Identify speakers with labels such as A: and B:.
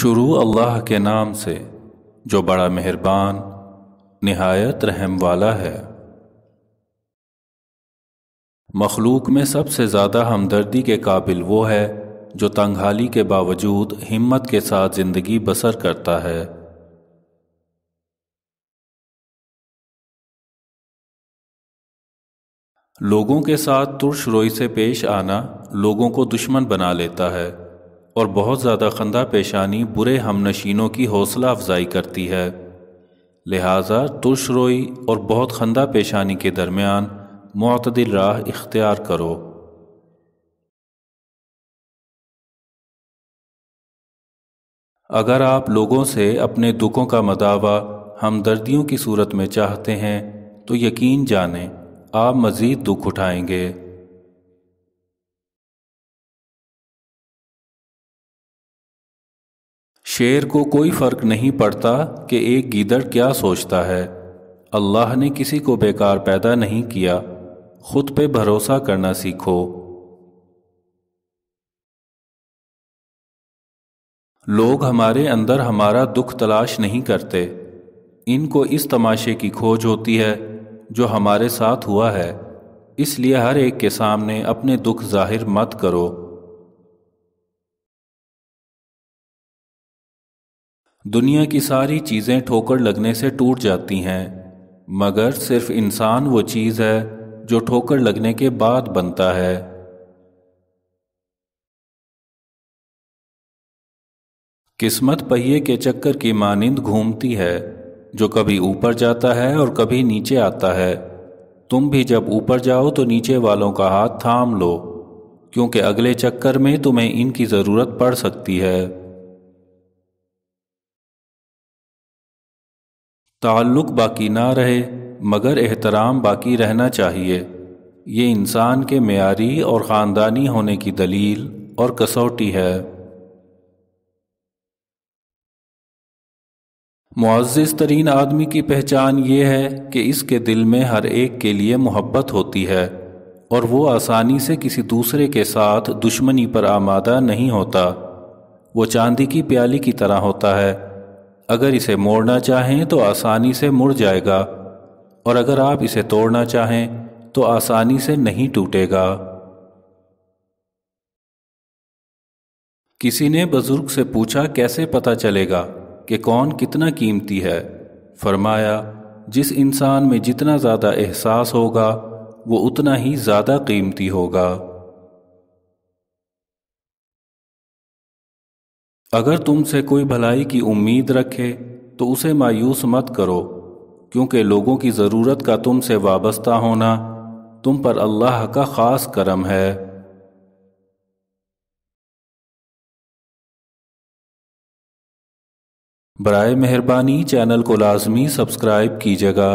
A: شروع اللہ کے نام سے جو بڑا مہربان نہایت رحم والا ہے۔ مخلوق میں سب سے زیادہ ہمدردی کے قابل وہ ہے جو تنگ حالی کے باوجود ہمت کے ساتھ زندگی بسر کرتا ہے۔ لوگوں کے ساتھ ترش روئی سے پیش آنا لوگوں کو دشمن بنا لیتا ہے، اور بہت زیادہ خندہ پیشانی برے ہم نشینوں کی حوصلہ افزائی کرتی ہے۔ لہٰذا ترش روئی اور بہت خندہ پیشانی کے درمیان معتدل راہ اختیار کرو۔ اگر آپ لوگوں سے اپنے دکھوں کا مداوع ہمدردیوں کی صورت میں چاہتے ہیں تو یقین جانیں آپ مزید دکھ اٹھائیں گے۔ شیر کو کوئی فرق نہیں پڑتا کہ ایک گیدڑ کیا سوچتا ہے۔ اللہ نے کسی کو بیکار پیدا نہیں کیا، خود پہ بھروسہ کرنا سیکھو۔ لوگ ہمارے اندر ہمارا دکھ تلاش نہیں کرتے، ان کو اس تماشے کی کھوج ہوتی ہے جو ہمارے ساتھ ہوا ہے، اس لیے ہر ایک کے سامنے اپنے دکھ ظاہر مت کرو۔ دنیا کی ساری چیزیں ٹھوکر لگنے سے ٹوٹ جاتی ہیں، مگر صرف انسان وہ چیز ہے جو ٹھوکر لگنے کے بعد بنتا ہے۔ قسمت پہیے کے چکر کی مانند گھومتی ہے، جو کبھی اوپر جاتا ہے اور کبھی نیچے آتا ہے۔ تم بھی جب اوپر جاؤ تو نیچے والوں کا ہاتھ تھام لو، کیونکہ اگلے چکر میں تمہیں ان کی ضرورت پڑ سکتی ہے۔ تعلق باقی نہ رہے مگر احترام باقی رہنا چاہیے، یہ انسان کے معیاری اور خاندانی ہونے کی دلیل اور کسوٹی ہے۔ معزز ترین آدمی کی پہچان یہ ہے کہ اس کے دل میں ہر ایک کے لیے محبت ہوتی ہے، اور وہ آسانی سے کسی دوسرے کے ساتھ دشمنی پر آمادہ نہیں ہوتا۔ وہ چاندی کی پیالی کی طرح ہوتا ہے، اگر اسے موڑنا چاہیں تو آسانی سے مڑ جائے گا، اور اگر آپ اسے توڑنا چاہیں تو آسانی سے نہیں ٹوٹے گا۔ کسی نے بزرگ سے پوچھا کیسے پتہ چلے گا کہ کون کتنا قیمتی ہے؟ فرمایا جس انسان میں جتنا زیادہ احساس ہوگا وہ اتنا ہی زیادہ قیمتی ہوگا۔ اگر تم سے کوئی بھلائی کی امید رکھے تو اسے مایوس مت کرو، کیونکہ لوگوں کی ضرورت کا تم سے وابستہ ہونا تم پر اللہ کا خاص کرم ہے۔ برائے مہربانی چینل کو لازمی سبسکرائب کیجیے گا۔